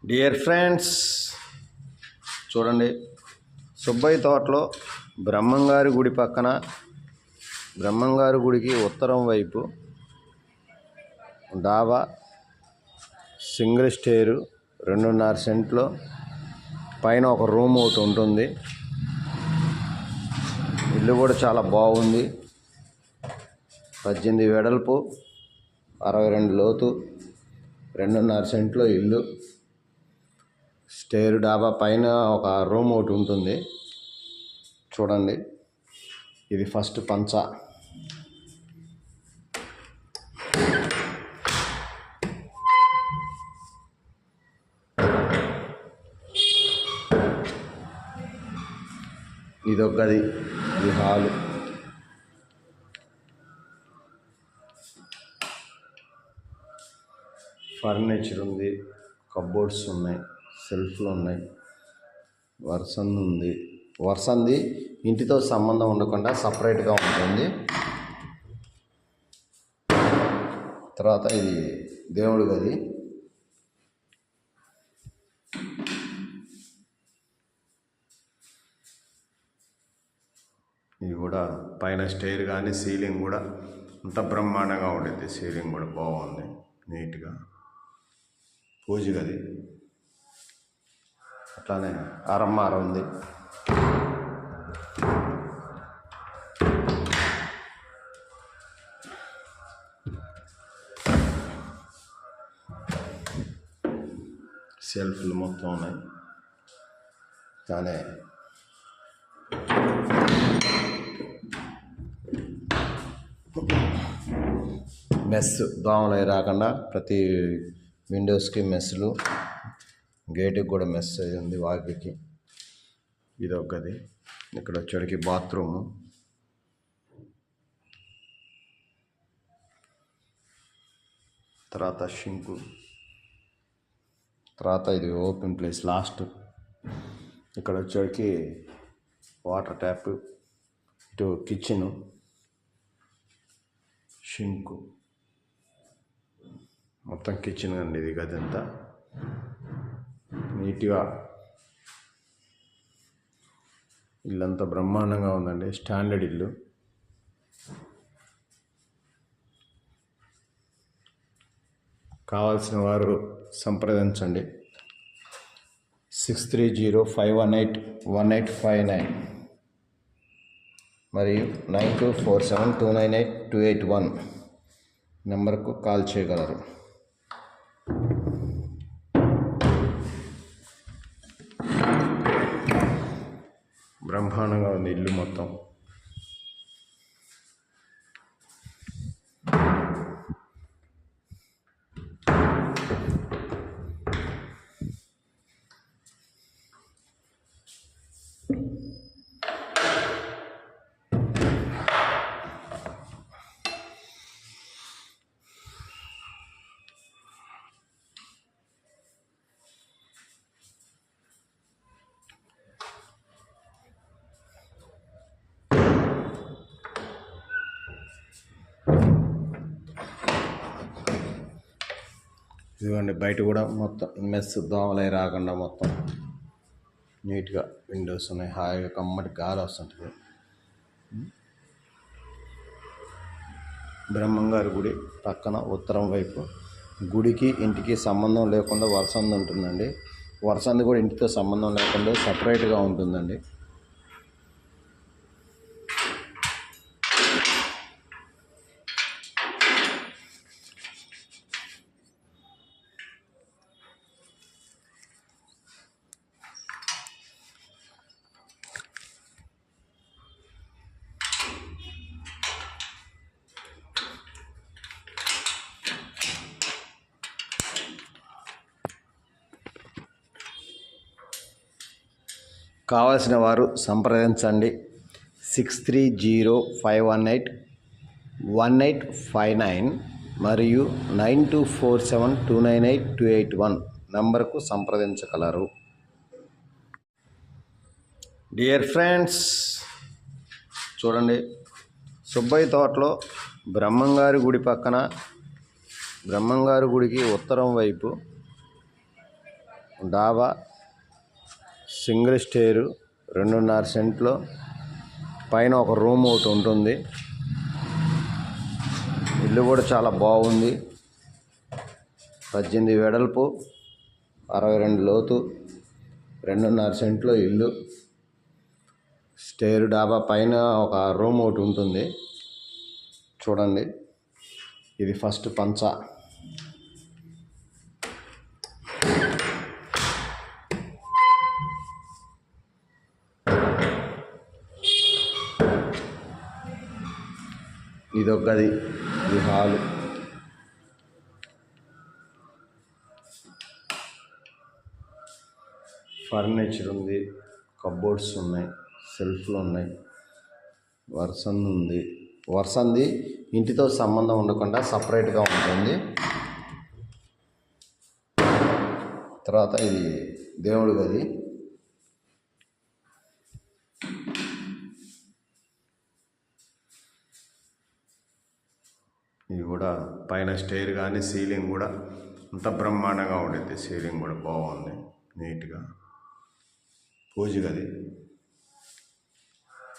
Dear friends, చూడండి, సుబ్బయ్య తోటలో బ్రహ్మంగారి గుడి పక్కన, బ్రహ్మంగారి గుడికి ఉత్తరం వైపు డాబా, సింగిల్ స్టేరు, 2.5 సెంట్లో పైన ఒక రూమ్ ఒకటి ఉంటుంది. ఇల్లు కూడా చాలా బాగుంది. 18 వెడల్పు, 62 లోతు, 2.5 సెంట్లో ఇల్లు. స్టేరు, డాబా పైన ఒక రూమ్ ఒకటి ఉంటుంది. చూడండి, ఇది ఫస్ట్ పంచ. ఇదొక గది, ఇది హాలు. ఫర్నిచర్ ఉంది, కబోర్డ్స్ ఉన్నాయి, సెల్ఫ్లు ఉన్నాయి, వర్సంది ఉంది. వర్సంది ఇంటితో సంబంధం ఉండకుండా సపరేట్గా ఉంటుంది. తర్వాత ఇది దేవుడి గది. ఇది కూడా పైన స్టైర్ కానీ సీలింగ్ కూడా అంత బ్రహ్మాండంగా ఉండేది. సీలింగ్ కూడా బాగుంది, నీట్గా. పూజ గది, అట్లానే అరమ్మార ఉంది. సెల్ఫ్లు మొత్తం ఉన్నాయి. కానీ మెస్, దోమలు రాకుండా ప్రతి విండోస్కి మెస్లు, గేటుకి కూడా మెస్ ఉంది, వాకికి. ఇది ఒక గది. ఇక్కడ వచ్చేటికి బాత్రూము. తర్వాత షింకు. తర్వాత ఇది ఓపెన్ ప్లేస్ లాస్ట్. ఇక్కడ వచ్చేటికి వాటర్ ట్యాప్, ఇటు కిచెను, షింకు, మొత్తం కిచెన్ అండి. ఇది గది అంతా నీట్గా, ఇల్లంతా బ్రహ్మాండంగా ఉందండి. స్టాండర్డ్ ఇల్లు. కావాల్సిన వారు సంప్రదించండి. 6305181859 మరియు 9247298281 నెంబర్కు కాల్ చేయగలరు. బ్రహ్మాండంగా ఉంది ఇల్లు మొత్తం. ఇదిగోండి, బయట కూడా మొత్తం మెస్, దోమలై రాకుండా మొత్తం నీట్గా విండోస్ ఉన్నాయి. హాయిగా కమ్మటి గాలి వస్తుంటుంది. బ్రహ్మంగారి గుడి పక్కన ఉత్తరం వైపు, గుడికి ఇంటికి సంబంధం లేకుండా వరసంది ఉంటుందండి. వరసంది కూడా ఇంటితో సంబంధం లేకుండా సపరేట్గా ఉంటుందండి. కావాల్సిన వారు సంప్రదించండి. 6305181859 మరియు 9247298281 నంబర్కు సంప్రదించగలరు. డియర్ ఫ్రెండ్స్, చూడండి, సుబ్బయ్య తోటలో బ్రహ్మంగారి గుడి పక్కన, బ్రహ్మంగారి గుడికి ఉత్తరం వైపు డాబా సింగిల్ స్టేరు 2.5 సెంట్లో పైన ఒక రూమ్ ఒకటి ఉంటుంది. ఇల్లు కూడా చాలా బాగుంది. 18 వెడల్పు, 62 లోతు, 2.5 సెంట్లో ఇల్లు. స్టేరు డాబా పైన ఒక రూమ్ ఒకటి ఉంటుంది. చూడండి, ఇది ఫస్ట్ పంచ. ఇదొక గది, ఇది హాలు. ఫర్నిచర్ ఉంది, కబోర్డ్స్ ఉన్నాయి, సెల్ఫ్లు ఉన్నాయి, వర్సంది ఉంది. వర్సంది ఇంటితో సంబంధం ఉండకుండా సపరేట్గా ఉంటుంది. తర్వాత ఇది దేవుడి గది. ఇది కూడా పైన స్టైర్ కానీ సీలింగ్ కూడా అంత బ్రహ్మాండంగా ఉండేది. సీలింగ్ కూడా బాగుంది, నీట్గా. పూజ గది,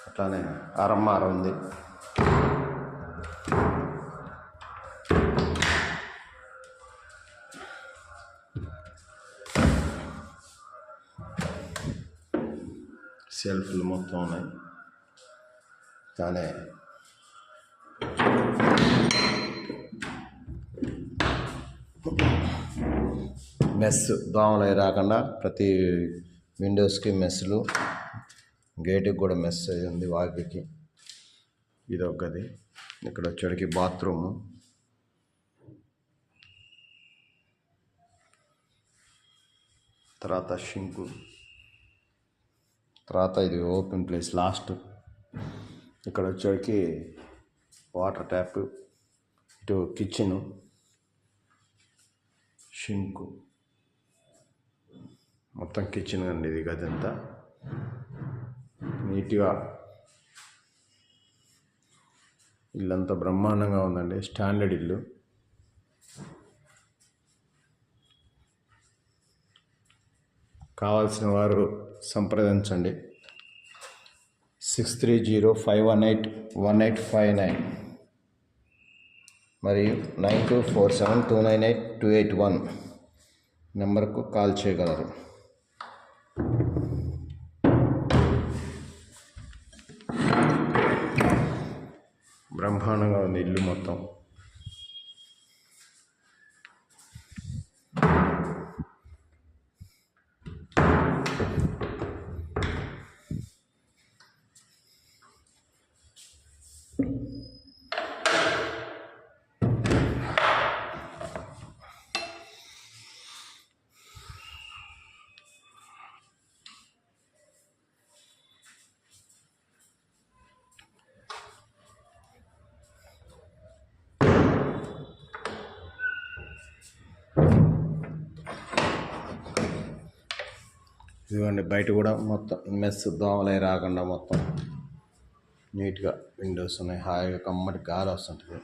అట్లానే అరమ్మార ఉంది. సెల్ఫ్లు మొత్తం ఉన్నాయి. కానీ మెస్, దోమలు రాకుండా ప్రతి విండోస్కి మెస్లు, గేటుకి కూడా మెస్ ఉంది, వాకికి. ఇది ఒక గది. ఇక్కడ వచ్చేటికి బాత్రూము. తర్వాత షింకు. తర్వాత ఇది ఓపెన్ ప్లేస్ లాస్ట్. ఇక్కడ వచ్చేటికి వాటర్ ట్యాప్, ఇటు కిచెను, షింకు, మొత్తం కిచెన్ అండి. ఇది గదంతా నీట్గా, ఇల్లంతా బ్రహ్మాండంగా ఉందండి. స్టాండర్డ్ ఇల్లు. కావాల్సిన వారు సంప్రదించండి. 6305181859 మరియు 9247298281 నెంబర్కు కాల్ చేయగలరు. బ్రహ్మాండంగా ఉంది ఇల్లు మొత్తం. ఇదిగోండి, బయట కూడా మొత్తం మెస్, దోమలే రాకుండా మొత్తం నీట్గా విండోస్ ఉన్నాయి. హాయిగా కమ్మటి గాలి వస్తుంటుంది.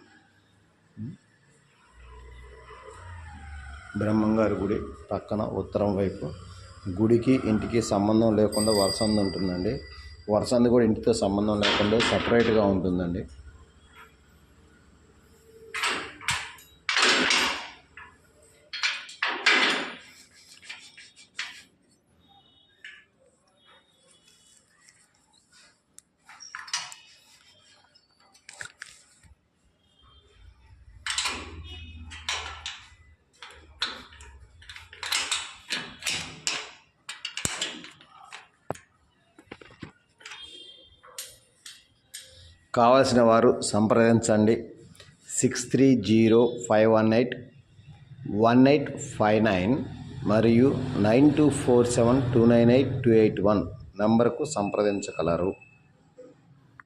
బ్రహ్మంగారి గుడి పక్కన ఉత్తరం వైపు. గుడికి ఇంటికి సంబంధం లేకుండా వరసంది ఉంటుందండి. వరసంది కూడా ఇంటితో సంబంధం లేకుండా సపరేట్గా ఉంటుందండి. కావాల్సిన వారు సంప్రదించండి. 6305181859 మరియు 9247298281 నంబర్కు సంప్రదించగలరు.